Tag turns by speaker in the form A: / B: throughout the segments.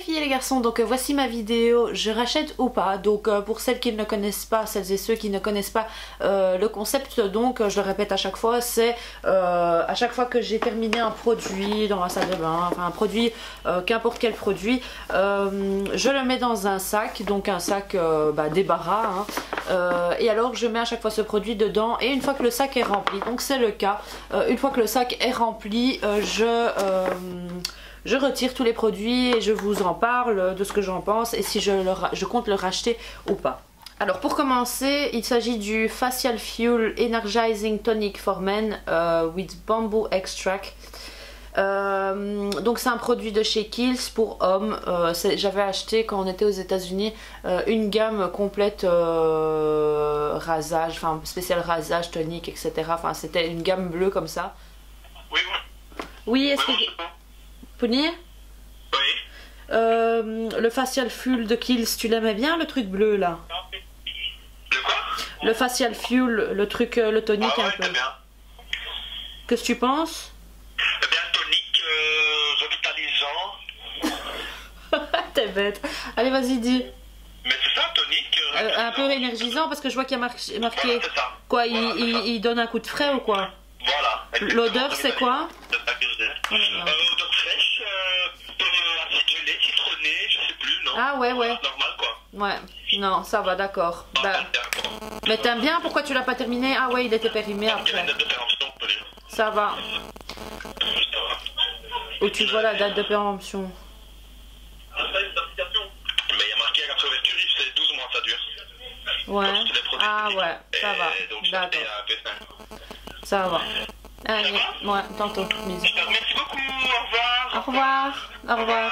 A: filles et les garçons, donc voici ma vidéo, je rachète ou pas. Donc pour celles qui ne connaissent pas, celles et ceux qui ne connaissent pas le concept, donc je le répète à chaque fois, c'est à chaque fois que j'ai terminé un produit dans la salle de bain, enfin un produit, qu'importe quel produit, je le mets dans un sac, donc un sac débarras, hein, et alors je mets à chaque fois ce produit dedans, et une fois que le sac est rempli, donc c'est le cas, une fois que le sac est rempli, je retire tous les produits et je vous en parle de ce que j'en pense et si je compte le racheter ou pas. Alors pour commencer, il s'agit du Facial Fuel Energizing Tonic for Men with Bamboo Extract. Donc c'est un produit de chez Kiehl's pour hommes. J'avais acheté quand on était aux États-Unis une gamme complète rasage, enfin spécial rasage, tonique, etc. Enfin c'était une gamme bleue comme ça.
B: Oui,
A: oui, est-ce que... Pounier?
B: Oui.
A: Le Facial Fuel de Kiehl's, tu l'aimais bien le truc bleu là?
B: Le quoi?
A: Le Facial Fuel, le truc, le tonique
B: ouais,
A: un peu.
B: Bien.
A: Qu'est-ce que tu penses?
B: Eh bien, tonique, revitalisant.
A: T'es bête. Allez, vas-y, dis.
B: Mais c'est ça, tonique.
A: Un peu énergisant parce que je vois qu'il y a marqué.
B: Voilà, c'est ça.
A: Quoi,
B: Voilà,
A: il donne un coup de frais ou quoi?
B: Voilà.
A: L'odeur, c'est quoi?
B: C'est ça que je dis. Odeur fraîche, acidulée, citronnée, je sais plus, non?
A: Ah ouais, ouais.
B: Normal, quoi.
A: Ouais, non, ça va, d'accord.
B: Ah,
A: Bah,
B: j'aime bien, quoi.
A: mais t'aimes bien, pourquoi tu l'as pas terminé? Ah ouais, il était périmé
B: Il y a
A: après.
B: une date de péremption, on peut lire.
A: Ça va.
B: Ça va.
A: Où tu vois la date de péremption?
B: Mais il y a marqué à 80 c'est 12 mois, ça dure.
A: Ouais.
B: Comme tous les produits
A: Ah
B: chimiques.
A: ouais, ça va.
B: Et donc,
A: D'accord.
B: c'était à Pessin.
A: Ça va. Allez, ouais, tantôt. Bisous.
B: Je te remercie beaucoup, au revoir.
A: Au revoir. Au revoir.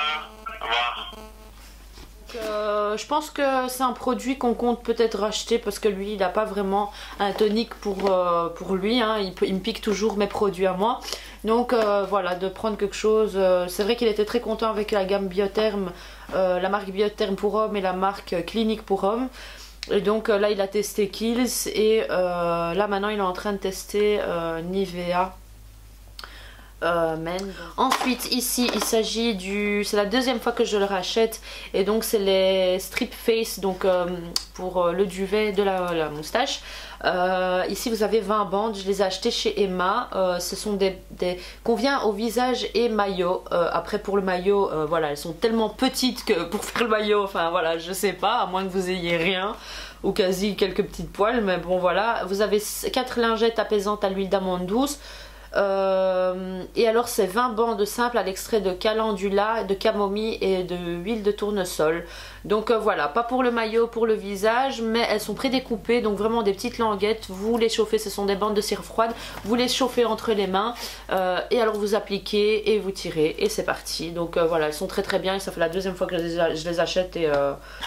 B: Au revoir.
A: Je pense que c'est un produit qu'on compte peut-être racheter parce que lui il n'a pas vraiment un tonique pour lui, hein. Il me pique toujours mes produits à moi, donc voilà, de prendre quelque chose. C'est vrai qu'il était très content avec la gamme Biotherm, la marque Biotherm pour hommes et la marque Clinique pour hommes, et donc là il a testé Kiehl's et là maintenant il est en train de tester Nivea Men. Ensuite ici il s'agit du, c'est la deuxième fois que je le rachète et donc c'est les Strip Face, donc pour le duvet de la moustache. Ici vous avez 20 bandes, je les ai achetées chez Emma. Ce sont des convient au visage et maillot. Après pour le maillot, voilà, elles sont tellement petites que pour faire le maillot, enfin voilà, je sais pas, à moins que vous ayez rien ou quasi quelques petites poils, mais bon voilà. Vous avez 4 lingettes apaisantes à l'huile d'amande douce. Et alors c'est 20 bandes simples à l'extrait de calendula, de camomille et de huile de tournesol. Donc voilà, pas pour le maillot, pour le visage, mais elles sont prédécoupées, donc vraiment des petites languettes. Vous les chauffez, ce sont des bandes de cire froide, vous les chauffez entre les mains et alors vous appliquez et vous tirez et c'est parti. Donc voilà, elles sont très très bien et ça fait la deuxième fois que je les achète et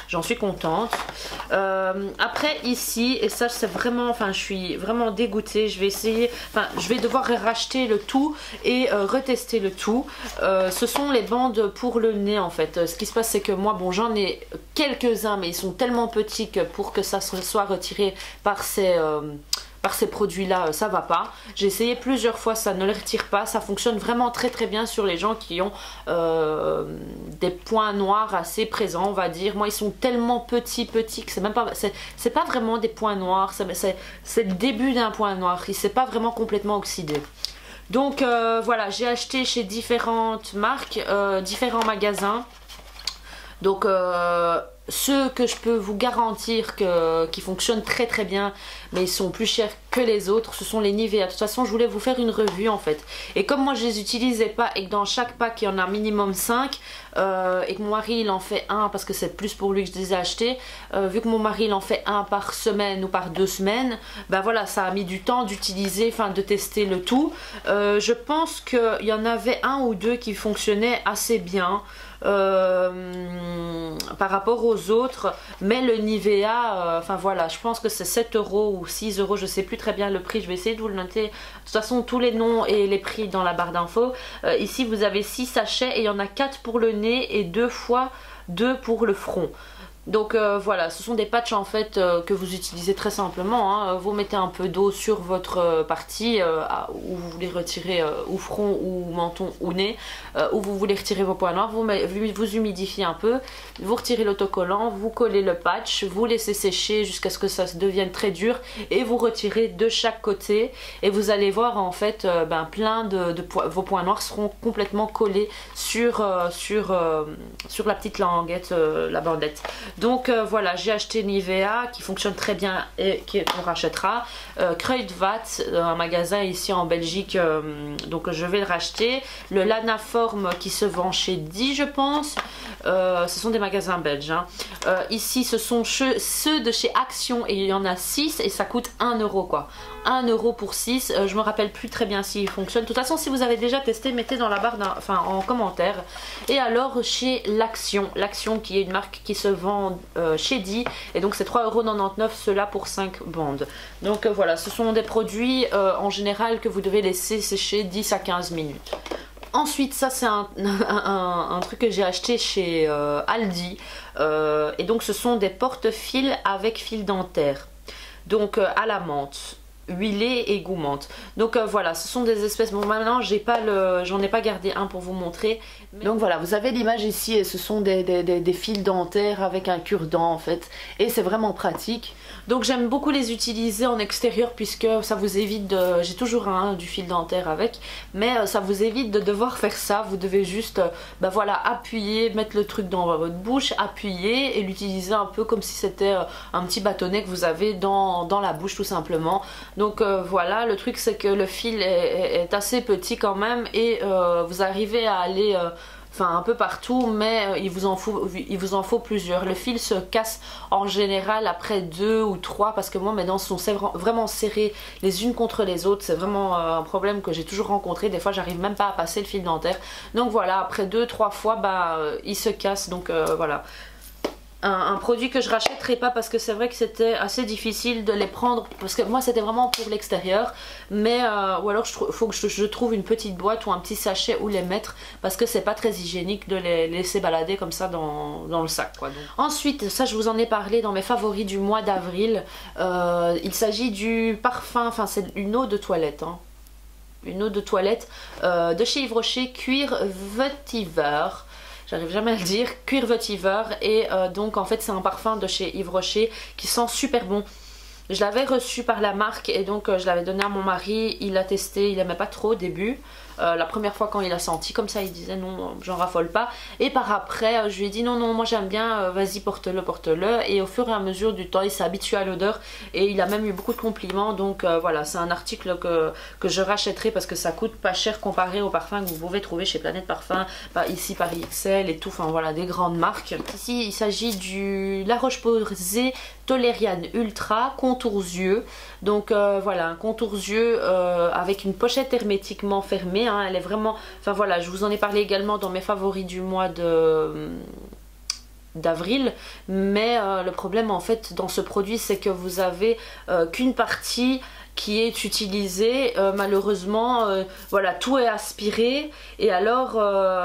A: j'en suis contente. Après ici, et ça c'est vraiment, enfin je suis vraiment dégoûtée, je vais essayer, enfin je vais devoir racheter le tout et retester le tout. Ce sont les bandes pour le nez en fait. Ce qui se passe c'est que moi, bon, j'en ai quelques-uns mais ils sont tellement petits que pour que ça soit retiré par ces produits là, ça va pas. J'ai essayé plusieurs fois, ça ne les retire pas. Ça fonctionne vraiment très très bien sur les gens qui ont des points noirs assez présents, on va dire. Moi ils sont tellement petits que c'est même pas, c'est pas vraiment des points noirs, c'est le début d'un point noir, il s'est pas vraiment complètement oxydé. Donc voilà, j'ai acheté chez différentes marques, différents magasins. Donc ceux que je peux vous garantir qui fonctionnent très très bien, mais ils sont plus chers que les autres, ce sont les Nivea. De toute façon je voulais vous faire une revue en fait, et comme moi je les utilisais pas et que dans chaque pack il y en a minimum 5 et que mon mari il en fait un parce que c'est plus pour lui que je les ai achetés, vu que mon mari il en fait un par semaine ou par 2 semaines, ben voilà, ça a mis du temps d'utiliser, enfin de tester le tout. Je pense qu'il y en avait un ou deux qui fonctionnaient assez bien par rapport aux autres, mais le Nivea, enfin voilà, je pense que c'est 7 € ou 6 €, je sais plus très bien le prix, je vais essayer de vous le noter. De toute façon tous les noms et les prix dans la barre d'infos. Ici vous avez 6 sachets et il y en a 4 pour le nez et 2 fois 2 pour le front. Donc voilà, ce sont des patchs en fait que vous utilisez très simplement, hein. Vous mettez un peu d'eau sur votre partie où vous voulez retirer ou front ou menton ou nez, où vous voulez retirer vos points noirs, vous humidifiez un peu, vous retirez l'autocollant, vous collez le patch, vous laissez sécher jusqu'à ce que ça devienne très dur et vous retirez de chaque côté et vous allez voir en fait plein vos points noirs seront complètement collés sur la petite languette, la bandette. Donc voilà, j'ai acheté Nivea qui fonctionne très bien et qu'on rachètera. Kruidvat, un magasin ici en Belgique, donc je vais le racheter. Le Lanaform qui se vend chez Di, je pense. Ce sont des magasins belges, hein. Ici ce sont ceux de chez Action et il y en a 6 et ça coûte 1 euro quoi. 1 euro pour 6, je me rappelle plus très bien s'il fonctionne. De toute façon, si vous avez déjà testé, mettez dans la barre en commentaire. Et alors chez l'Action qui est une marque qui se vend chez Di et donc c'est 3,99 € cela pour 5 bandes. Donc voilà, ce sont des produits en général que vous devez laisser sécher 10 à 15 minutes. Ensuite, ça c'est un truc que j'ai acheté chez Aldi et donc ce sont des porte-fils avec fil dentaire, donc à la menthe, huilée et gourmande. Donc voilà, ce sont des espèces. Bon, maintenant j'en ai pas gardé un pour vous montrer. Donc voilà, vous avez l'image ici et ce sont des fils dentaires avec un cure-dent en fait. Et c'est vraiment pratique. Donc j'aime beaucoup les utiliser en extérieur puisque ça vous évite de... J'ai toujours du fil dentaire avec, mais ça vous évite de devoir faire ça. Vous devez juste voilà, appuyer, mettre le truc dans votre bouche, appuyer et l'utiliser un peu comme si c'était un petit bâtonnet que vous avez dans la bouche tout simplement. Donc voilà, le truc c'est que le fil est assez petit quand même et vous arrivez à aller... un peu partout, mais il vous en faut plusieurs. Le fil se casse en général après 2 ou 3 parce que moi mes dents sont vraiment serrées les unes contre les autres. C'est vraiment un problème que j'ai toujours rencontré. Des fois j'arrive même pas à passer le fil dentaire. Donc voilà, après 2-3 fois il se casse. Donc voilà. Un produit que je rachèterai pas parce que c'est vrai que c'était assez difficile de les prendre parce que moi c'était vraiment pour l'extérieur, mais ou alors faut que je trouve une petite boîte ou un petit sachet où les mettre parce que c'est pas très hygiénique de les laisser balader comme ça dans le sac quoi. Donc. Ensuite, ça je vous en ai parlé dans mes favoris du mois d'avril, il s'agit du parfum, c'est une eau de toilette, hein. Une eau de toilette de chez Yves Rocher, Cuir Vetiver. J'arrive jamais à le dire, Cuir Vetiver, et donc en fait c'est un parfum de chez Yves Rocher qui sent super bon. Je l'avais reçu par la marque et donc je l'avais donné à mon mari, il l'a testé, il aimait pas trop au début. La première fois quand il a senti comme ça il disait non, j'en raffole pas, et par après je lui ai dit non moi j'aime bien, vas-y porte-le, et au fur et à mesure du temps il s'est habitué à l'odeur et il a même eu beaucoup de compliments. Donc voilà, c'est un article que je rachèterai parce que ça coûte pas cher comparé aux parfums que vous pouvez trouver chez Planète Parfum, ici Paris XL et tout, voilà des grandes marques. Ici il s'agit du La Roche-Posay Toleriane Ultra contours yeux. Donc voilà, un contours yeux avec une pochette hermétiquement fermée, hein. Elle est vraiment... voilà, je vous en ai parlé également dans mes favoris du mois d'avril, mais le problème en fait dans ce produit c'est que vous avez qu'une partie qui est utilisée, malheureusement voilà, tout est aspiré et alors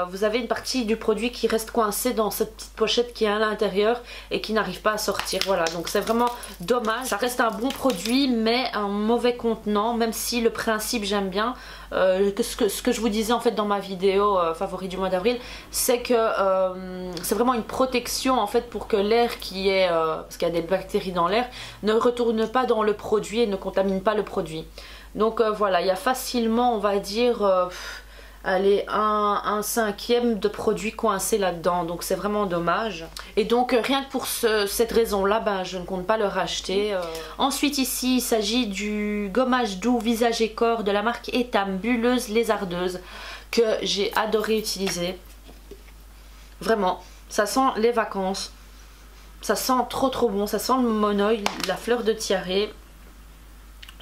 A: vous avez une partie du produit qui reste coincée dans cette petite pochette qui est à l'intérieur et qui n'arrive pas à sortir. Voilà, donc c'est vraiment dommage. Ça reste un bon produit mais un mauvais contenant, même si le principe j'aime bien. Ce que je vous disais en fait dans ma vidéo favori du mois d'avril, c'est que c'est vraiment une protection en fait pour que l'air qui est, parce qu'il y a des bactéries dans l'air, ne retourne pas dans le produit et ne contamine pas le produit. Donc voilà, il y a facilement on va dire allez, un cinquième de produit coincé là-dedans, donc c'est vraiment dommage. Et donc rien que pour cette raison-là, je ne compte pas le racheter. Ensuite ici, il s'agit du gommage doux visage et corps de la marque Etam Bulleuse Lézardeuse que j'ai adoré utiliser. Vraiment, ça sent les vacances, ça sent trop bon, ça sent le monoï, la fleur de tiare.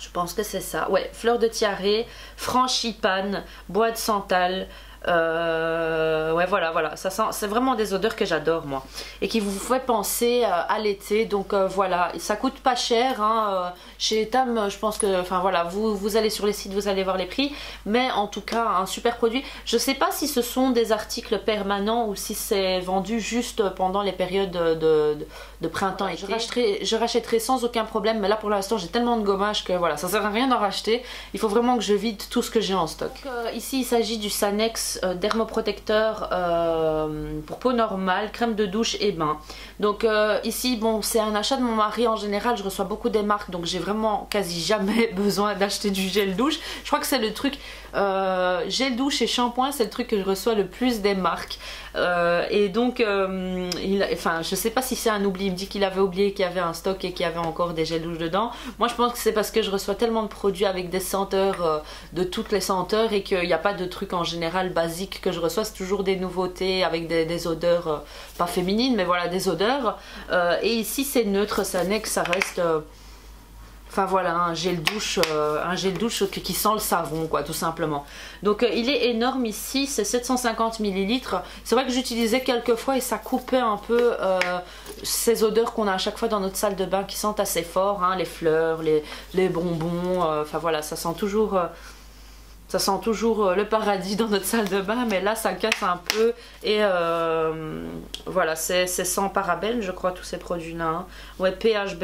A: Je pense que c'est ça. Ouais, fleur de tiare, frangipane, bois de santal, Ouais, voilà, ça sent, c'est vraiment des odeurs que j'adore moi et qui vous fait penser à l'été. Donc voilà, ça coûte pas cher hein, chez Etam. Je pense que, enfin voilà, vous allez sur les sites, vous allez voir les prix, mais en tout cas un super produit. Je sais pas si ce sont des articles permanents ou si c'est vendu juste pendant les périodes de printemps et je rachèterai sans aucun problème, mais là pour l'instant j'ai tellement de gommage que voilà, ça sert à rien d'en racheter. Il faut vraiment que je vide tout ce que j'ai en stock. Donc, ici il s'agit du Sanex dermoprotecteur pour peau normale, crème de douche et bain. Donc ici bon, c'est un achat de mon mari. En général je reçois beaucoup des marques, donc j'ai vraiment quasi jamais besoin d'acheter du gel douche. Je crois que c'est le truc, gel douche et shampoing, c'est le truc que je reçois le plus des marques. Et donc enfin je sais pas si c'est un oubli. Il me dit qu'il avait oublié qu'il y avait un stock et qu'il y avait encore des gels douche dedans. Moi je pense que c'est parce que je reçois tellement de produits avec des senteurs, de toutes les senteurs, et qu'il n'y a pas de trucs en général basiques que je reçois. C'est toujours des nouveautés avec des odeurs pas féminines, mais voilà, des odeurs. Et ici c'est neutre, ça n'est que ça reste enfin voilà, un gel douche qui sent le savon quoi, tout simplement. Donc il est énorme ici, c'est 750 ml. C'est vrai que j'utilisais quelques fois et ça coupait un peu ces odeurs qu'on a à chaque fois dans notre salle de bain qui sentent assez fort, hein, les fleurs, les bonbons, enfin voilà, ça sent toujours le paradis dans notre salle de bain, mais là ça casse un peu. Et voilà, c'est sans parabènes je crois tous ces produits là hein. Ouais, pH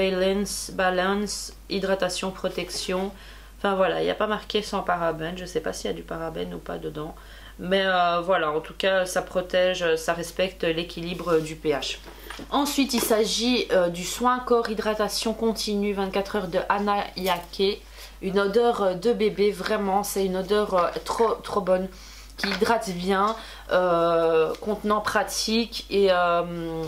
A: balance, hydratation, protection, enfin voilà, il n'y a pas marqué sans parabènes, je sais pas s'il y a du parabène ou pas dedans, mais voilà, en tout cas ça protège, ça respecte l'équilibre du pH. Ensuite il s'agit du soin corps hydratation continue 24 heures de Anna Yake. Une odeur de bébé, vraiment, c'est une odeur trop bonne, qui hydrate bien, contenant pratique et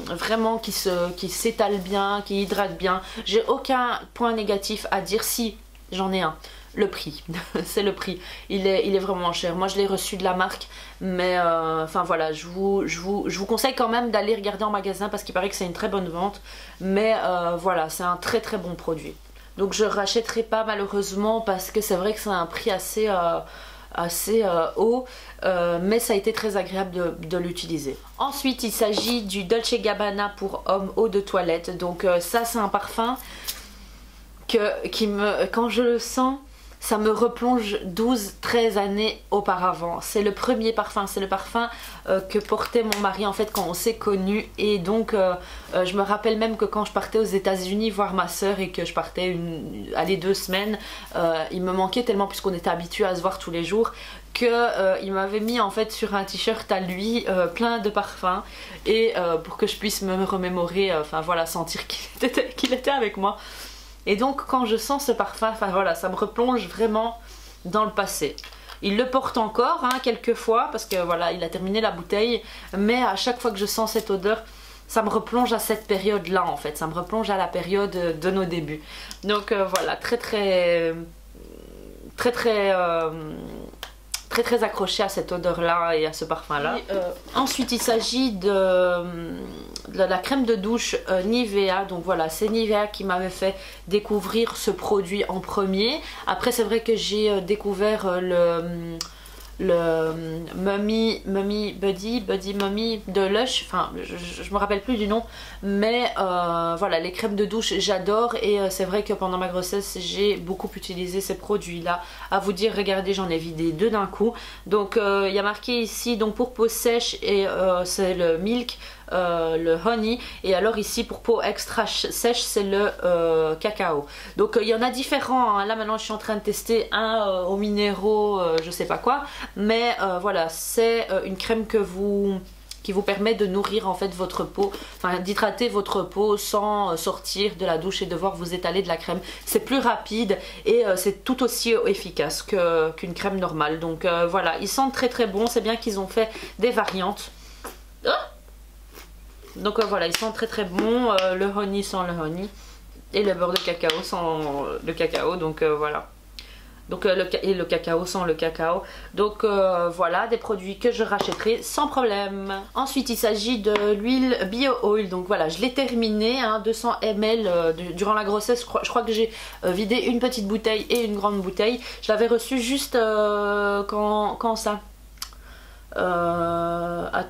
A: vraiment qui s'étale bien, qui hydrate bien. J'ai aucun point négatif à dire, si j'en ai un. Le prix, c'est le prix, il est vraiment cher. Moi je l'ai reçu de la marque, mais enfin voilà, je vous conseille quand même d'aller regarder en magasin parce qu'il paraît que c'est une très bonne vente, mais voilà, c'est un très bon produit. Donc je rachèterai pas malheureusement parce que c'est vrai que c'est un prix assez haut, mais ça a été très agréable de l'utiliser. Ensuite il s'agit du Dolce Gabbana pour homme eau de toilette. Donc ça c'est un parfum quand je le sens, ça me replonge 12-13 années auparavant. C'est le premier parfum, c'est le parfum que portait mon mari en fait quand on s'est connus. Et donc je me rappelle même que quand je partais aux États-Unis voir ma soeur et que je partais 2 semaines, il me manquait tellement puisqu'on était habitués à se voir tous les jours, que il m'avait mis en fait sur un t-shirt à lui plein de parfums, et pour que je puisse me remémorer, enfin voilà, sentir qu'il était avec moi. Et donc quand je sens ce parfum, enfin voilà, ça me replonge vraiment dans le passé. Il le porte encore hein, quelques fois parce que voilà, il a terminé la bouteille, mais à chaque fois que je sens cette odeur, ça me replonge à cette période là en fait, ça me replonge à la période de nos débuts. Donc voilà, très accroché à cette odeur là et à ce parfum là. Ensuite il s'agit de la crème de douche Nivea. Donc voilà, c'est Nivea qui m'avait fait découvrir ce produit en premier. Après c'est vrai que j'ai découvert le Mummy Buddy Mummy de Lush, enfin je me rappelle plus du nom, mais voilà, les crèmes de douche j'adore, et c'est vrai que pendant ma grossesse j'ai beaucoup utilisé ces produits là. À vous dire, regardez, j'en ai vidé 2 d'un coup. Donc il y a marqué ici donc pour peau sèche, et c'est le milk, le honey, et alors ici pour peau extra sèche c'est le cacao. Donc il y en a différents hein. Là maintenant je suis en train de tester un aux minéraux, je sais pas quoi, mais voilà, c'est une crème qui vous permet de nourrir en fait votre peau, enfin d'hydrater votre peau sans sortir de la douche et devoir vous étaler de la crème. C'est plus rapide et c'est tout aussi efficace qu'une crème normale. Donc voilà, ils sentent très bon, c'est bien qu'ils ont fait des variantes. Donc voilà, ils sont très bons, le honey sans le honey et le beurre de cacao sans le cacao, donc voilà. Donc le cacao sans le cacao. Donc voilà, des produits que je rachèterai sans problème. Ensuite il s'agit de l'huile Bio Oil. Donc voilà, je l'ai terminé hein, 200 ml durant la grossesse. Je crois que j'ai vidé une petite bouteille et une grande bouteille. Je l'avais reçue juste quand ça à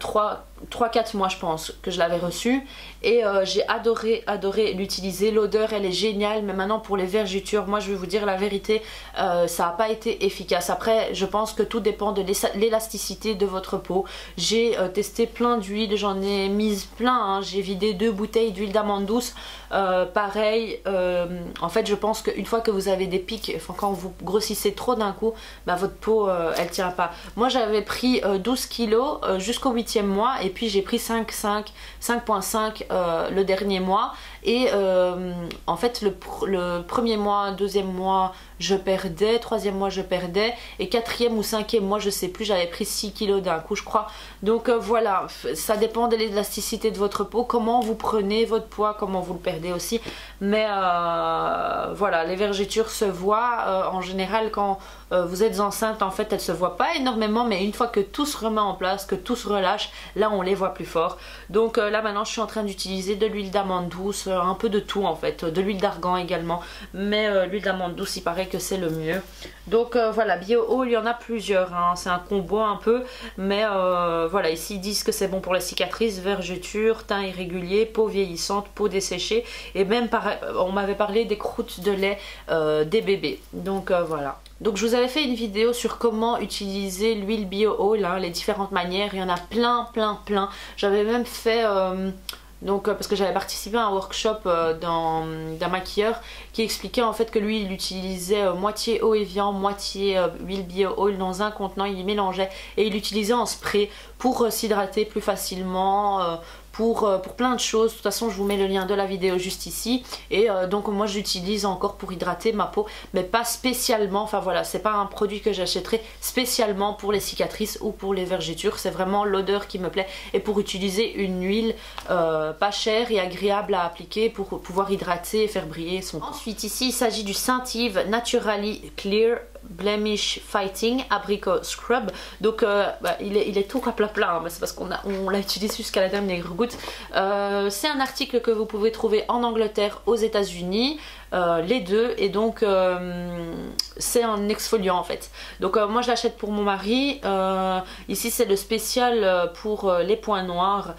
A: 3-4 mois je pense que je l'avais reçu et j'ai adoré l'utiliser. L'odeur elle est géniale, mais maintenant pour les vergetures, moi je vais vous dire la vérité, ça n'a pas été efficace. Après je pense que tout dépend de l'élasticité de votre peau. J'ai testé plein d'huiles, j'en ai mise plein, hein. J'ai vidé 2 bouteilles d'huile d'amande douce, pareil, en fait je pense qu'une fois que vous avez des pics, enfin, quand vous grossissez trop d'un coup, bah, votre peau elle tient pas. Moi j'avais pris 12 kilos jusqu'au 8e mois et puis j'ai pris 5,5 le dernier mois et en fait le premier mois, deuxième mois je perdais, troisième mois je perdais et quatrième ou cinquième mois je sais plus, j'avais pris 6 kilos d'un coup je crois. Donc voilà, ça dépend de l'élasticité de votre peau, comment vous prenez votre poids, comment vous le perdez aussi, mais voilà, les vergetures se voient en général quand vous êtes enceinte. En fait elles se voient pas énormément, mais une fois que tout se remet en place, que tout se relâche, là on les voit plus fort. Donc là maintenant je suis en train d'utiliser de l'huile d'amande douce, un peu de tout en fait, de l'huile d'argan également, mais l'huile d'amande douce il paraît que c'est le mieux. Donc voilà, bio-oil il y en a plusieurs, hein. C'est un combo un peu, mais voilà, ici ils disent que c'est bon pour les cicatrices, vergetures, teint irrégulier, peau vieillissante, peau desséchée et même on m'avait parlé des croûtes de lait des bébés. Donc voilà. Donc je vous avais fait une vidéo sur comment utiliser l'huile bio-oil, hein, les différentes manières, il y en a plein. J'avais même fait parce que j'avais participé à un workshop d'un maquilleur qui expliquait en fait que lui il utilisait moitié eau Evian, moitié huile bio-oil dans un contenant, il y mélangeait et il l'utilisait en spray pour s'hydrater plus facilement, pour plein de choses. De toute façon je vous mets le lien de la vidéo juste ici et donc moi j'utilise encore pour hydrater ma peau, mais pas spécialement, enfin voilà, c'est pas un produit que j'achèterai spécialement pour les cicatrices ou pour les vergetures, c'est vraiment l'odeur qui me plaît et pour utiliser une huile pas chère et agréable à appliquer pour pouvoir hydrater et faire briller son peau. Ensuite ici il s'agit du Scentive Naturally Clear Blemish Fighting Abricot Scrub. Donc il est tout rapla-pla, hein, c'est parce qu'on l'a utilisé jusqu'à la dernière goutte. C'est un article que vous pouvez trouver en Angleterre, aux États-Unis, les deux, et donc c'est un exfoliant en fait. Donc moi je l'achète pour mon mari, ici c'est le spécial pour les points noirs,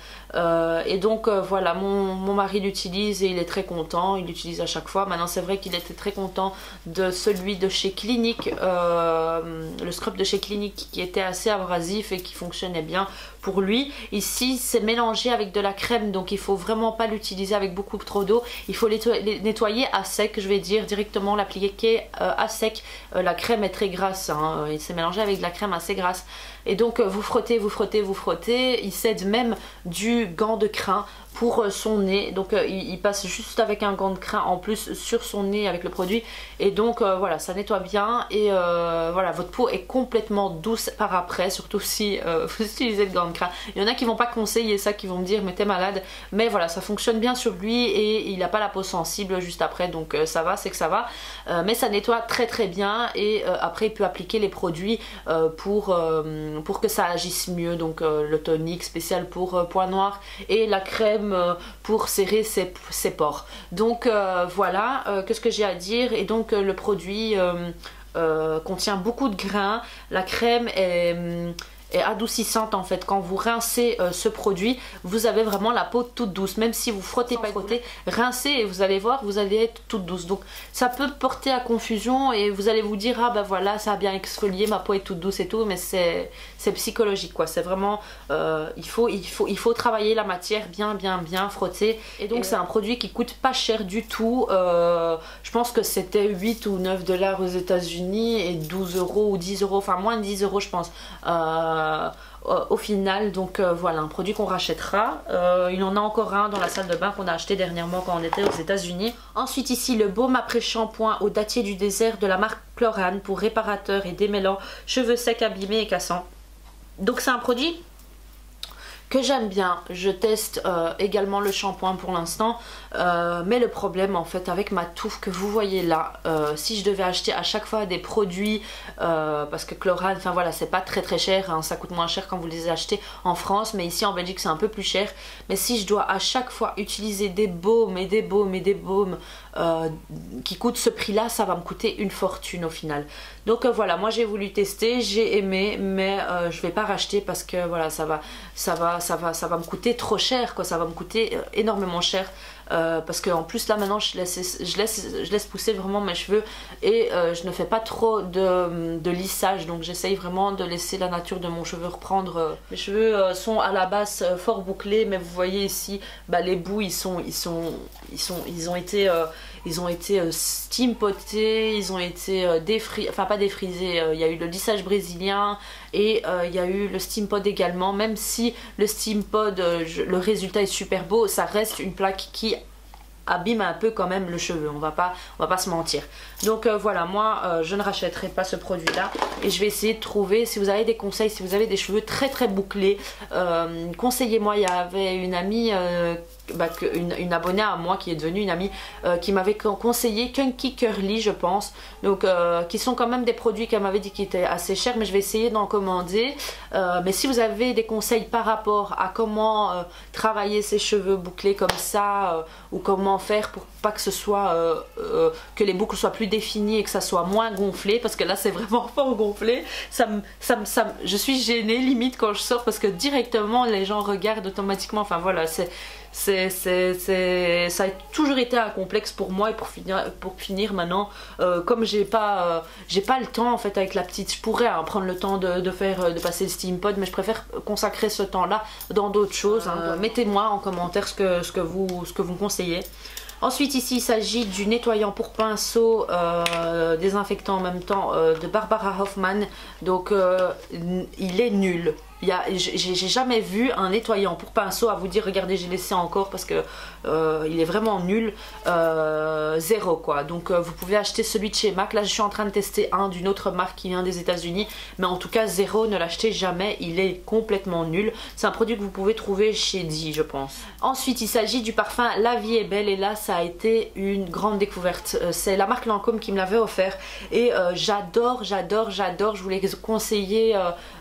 A: et donc voilà, mon mari l'utilise et il est très content, il l'utilise à chaque fois. Maintenant c'est vrai qu'il était très content de celui de chez Clinique, le scrub de chez Clinique qui était assez abrasif et qui fonctionnait bien pour lui. Ici c'est mélangé avec de la crème, donc il faut vraiment pas l'utiliser avec beaucoup trop d'eau, il faut nettoyer à sec, je vais dire directement, l'appliquer à sec. La crème est très grasse, hein, il s'est mélangé avec de la crème assez grasse et donc vous frottez, il s'aide même du gant de crin pour son nez, donc il passe juste avec un gant de crin en plus sur son nez avec le produit et donc voilà, ça nettoie bien et voilà, votre peau est complètement douce par après, surtout si vous utilisez le gant de crin. Il y en a qui vont pas conseiller ça, qui vont me dire mais t'es malade, mais voilà, ça fonctionne bien sur lui et il n'a pas la peau sensible juste après, donc ça va, c'est que ça va, mais ça nettoie très bien et après il peut appliquer les produits pour que ça agisse mieux, donc le tonique spécial pour points noirs et la crème pour serrer ses pores. Donc voilà, qu'est-ce que j'ai à dire. Et donc le produit contient beaucoup de grains, la crème est adoucissante en fait. Quand vous rincez ce produit, vous avez vraiment la peau toute douce, même si vous frottez pas frotter, rincez et vous allez voir, vous allez être toute douce. Donc ça peut porter à confusion et vous allez vous dire ah ben voilà, ça a bien exfolié, ma peau est toute douce et tout, mais c'est psychologique quoi. C'est vraiment il faut travailler la matière, bien frotter. Et donc c'est un produit qui coûte pas cher du tout, je pense que c'était 8 ou 9 $ aux États-Unis et 12 € ou 10 €, enfin moins de 10 € je pense au final. Donc voilà, un produit qu'on rachètera. Il y en a encore un dans la salle de bain qu'on a acheté dernièrement quand on était aux États-Unis. Ensuite ici le baume après shampoing au dattier du désert de la marque Chlorane pour réparateur et démêlant cheveux secs, abîmés et cassants. Donc c'est un produit que j'aime bien. Je teste également le shampoing pour l'instant, mais le problème en fait avec ma touffe que vous voyez là, si je devais acheter à chaque fois des produits, parce que Chlorane, enfin voilà, c'est pas très cher, hein, ça coûte moins cher quand vous les achetez en France, mais ici en Belgique c'est un peu plus cher. Mais si je dois à chaque fois utiliser des baumes et des baumes et des baumes qui coûtent ce prix là, ça va me coûter une fortune au final. Donc voilà, moi j'ai voulu tester, j'ai aimé, mais je vais pas racheter parce que voilà, ça va me coûter trop cher, quoi. Ça va me coûter énormément cher. Parce qu'en plus là maintenant je laisse pousser vraiment mes cheveux et je ne fais pas trop de lissage, donc j'essaye vraiment de laisser la nature de mon cheveu reprendre. Mes cheveux sont à la base fort bouclés, mais vous voyez ici bah, les bouts ils ont été steam potés, ils ont été défrisés, enfin pas défrisés, il y a eu le lissage brésilien et il y a eu le steam pod également. Même si le steam pod, le résultat est super beau, ça reste une plaque qui abîme un peu quand même le cheveu, on va pas se mentir. Donc voilà, moi je ne rachèterai pas ce produit là et je vais essayer de trouver, si vous avez des conseils, si vous avez des cheveux très bouclés, conseillez-moi. Il y avait une amie, une abonnée à moi qui est devenue une amie, qui m'avait conseillé Kunky Curly je pense, donc qui sont quand même des produits qu'elle m'avait dit qui étaient assez chers, mais je vais essayer d'en commander. Mais si vous avez des conseils par rapport à comment travailler ses cheveux bouclés comme ça, ou comment faire pour pas que ce soit que les boucles soient plus définies et que ça soit moins gonflé, parce que là c'est vraiment fort gonflé, je suis gênée limite quand je sors parce que directement les gens regardent automatiquement. Enfin voilà, ça a toujours été un complexe pour moi. Et pour finir maintenant, comme j'ai pas le temps en fait avec la petite, je pourrais prendre le temps de passer le steam pod, mais je préfère consacrer ce temps là dans d'autres choses. Mettez-moi en commentaire ce que vous me conseillez. Ensuite ici il s'agit du nettoyant pour pinceau désinfectant en même temps de Barbara Hoffman. Donc il est nul. J'ai jamais vu un nettoyant pour pinceau à vous dire regardez j'ai laissé encore parce que il est vraiment nul, zéro quoi. Donc vous pouvez acheter celui de chez MAC. Là je suis en train de tester un d'une autre marque qui vient des États-Unis, mais en tout cas zéro, ne l'achetez jamais, il est complètement nul. C'est un produit que vous pouvez trouver chez Di je pense. Ensuite il s'agit du parfum La Vie est Belle, et là ça a été une grande découverte. C'est la marque Lancôme qui me l'avait offert et j'adore. Je vous l'ai conseillé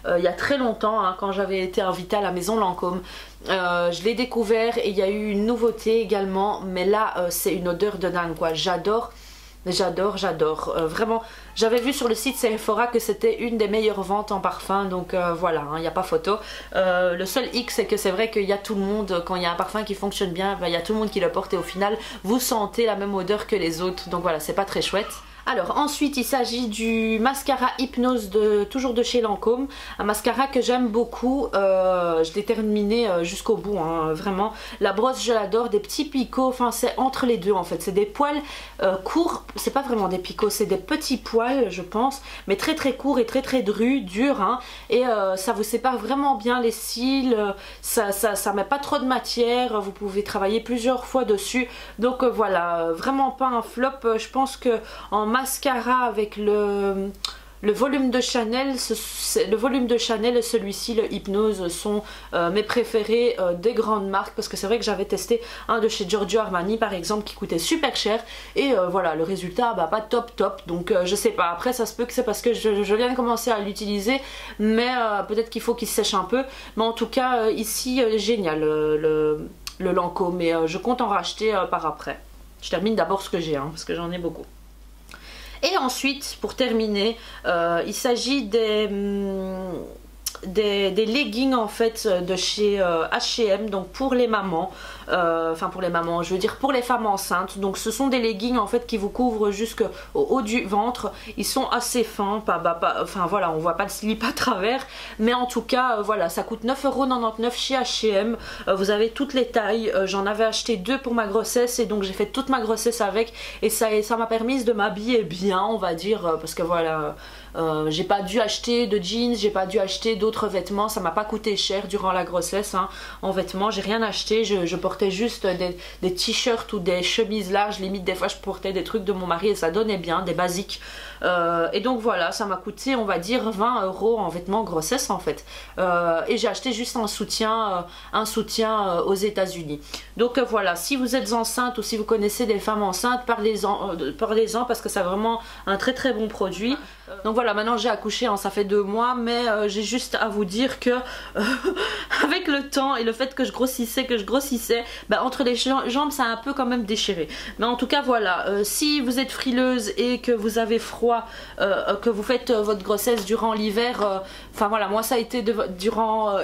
A: il y a très longtemps, hein, quand j'avais été invitée à la maison Lancôme. Je l'ai découvert et il y a eu une nouveauté également, mais là c'est une odeur de dingue quoi. J'adore. Vraiment, j'avais vu sur le site Sephora que c'était une des meilleures ventes en parfum, donc voilà, il n'y a pas photo. Le seul hic c'est que c'est vrai qu'il y a tout le monde, quand il y a un parfum qui fonctionne bien, il y a tout le monde qui le porte et au final vous sentez la même odeur que les autres, donc voilà, c'est pas très chouette. Alors ensuite il s'agit du mascara Hypnose toujours de chez Lancôme, un mascara que j'aime beaucoup. Je l'ai terminé jusqu'au bout, hein, vraiment. La brosse je l'adore, des petits picots, enfin c'est entre les deux en fait, c'est des poils courts, c'est pas vraiment des picots, c'est des petits poils je pense, mais très courts et très drus, durs, hein, et ça vous sépare vraiment bien les cils, ça met pas trop de matière, vous pouvez travailler plusieurs fois dessus, donc voilà, vraiment pas un flop. Je pense que en mascara avec le volume de Chanel, et celui-ci, le Hypnose, sont mes préférés des grandes marques, parce que c'est vrai que j'avais testé un de chez Giorgio Armani par exemple qui coûtait super cher et voilà, le résultat bah, pas top, donc je sais pas, après ça se peut que c'est parce que je viens de commencer à l'utiliser, mais peut-être qu'il faut qu'il sèche un peu, mais en tout cas ici génial le Lancôme, mais je compte en racheter par après. Je termine d'abord ce que j'ai, hein, parce que j'en ai beaucoup. Et ensuite, pour terminer, il s'agit des leggings en fait de chez H&M, donc pour les mamans, enfin pour les mamans, je veux dire pour les femmes enceintes. Donc ce sont des leggings en fait qui vous couvrent jusqu'au haut du ventre. Ils sont assez fins, enfin voilà, on voit pas le slip à travers, mais en tout cas voilà, ça coûte 9,99 € chez H&M. Vous avez toutes les tailles, j'en avais acheté 2 pour ma grossesse et donc j'ai fait toute ma grossesse avec, et ça m'a permis de m'habiller bien on va dire, parce que voilà, J'ai pas dû acheter de jeans, j'ai pas dû acheter d'autres vêtements, ça m'a pas coûté cher durant la grossesse hein. En vêtements j'ai rien acheté, je portais juste des t-shirts ou des chemises larges, limite des fois je portais des trucs de mon mari et ça donnait bien, des basiques. Et donc voilà, ça m'a coûté on va dire 20 € en vêtements grossesse en fait. Et j'ai acheté juste un soutien aux États-Unis. Donc voilà, si vous êtes enceinte ou si vous connaissez des femmes enceintes, parlez-en parce que c'est vraiment un très très bon produit. Donc voilà, maintenant j'ai accouché, hein, ça fait 2 mois, mais j'ai juste à vous dire que avec le temps et le fait que je grossissais, bah, entre les jambes ça a un peu quand même déchiré. Mais en tout cas voilà, si vous êtes frileuse et que vous avez froid, que vous faites votre grossesse durant l'hiver, enfin voilà, moi ça a été durant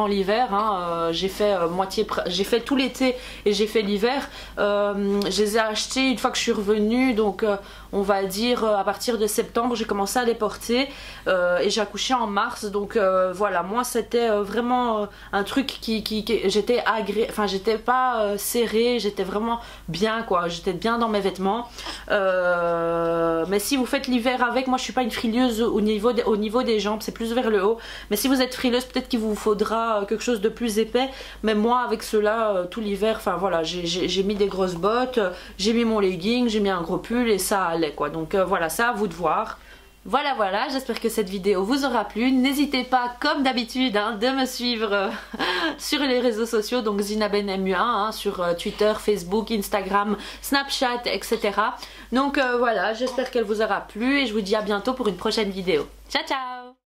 A: l'hiver, hein, j'ai fait tout l'été et j'ai fait l'hiver. Je les ai achetés une fois que je suis revenue, donc on va dire à partir de septembre j'ai commencé à les porter et j'ai accouché en mars, donc voilà, moi c'était vraiment un truc qui j'étais enfin j'étais pas serrée, j'étais vraiment bien quoi, j'étais bien dans mes vêtements. Mais si vous faites l'hiver avec, moi je suis pas une frileuse au niveau des jambes, c'est plus vers le haut, mais si vous êtes frileuse peut-être qu'il vous faudra quelque chose de plus épais, mais moi avec cela tout l'hiver, enfin voilà, j'ai mis des grosses bottes, j'ai mis mon legging, j'ai mis un gros pull et ça allait quoi, donc voilà, ça à vous de voir. Voilà, j'espère que cette vidéo vous aura plu. N'hésitez pas, comme d'habitude, hein, de me suivre sur les réseaux sociaux, donc ZinaBenMU1, hein, sur Twitter, Facebook, Instagram, Snapchat, etc. Donc voilà, j'espère qu'elle vous aura plu et je vous dis à bientôt pour une prochaine vidéo. Ciao ciao!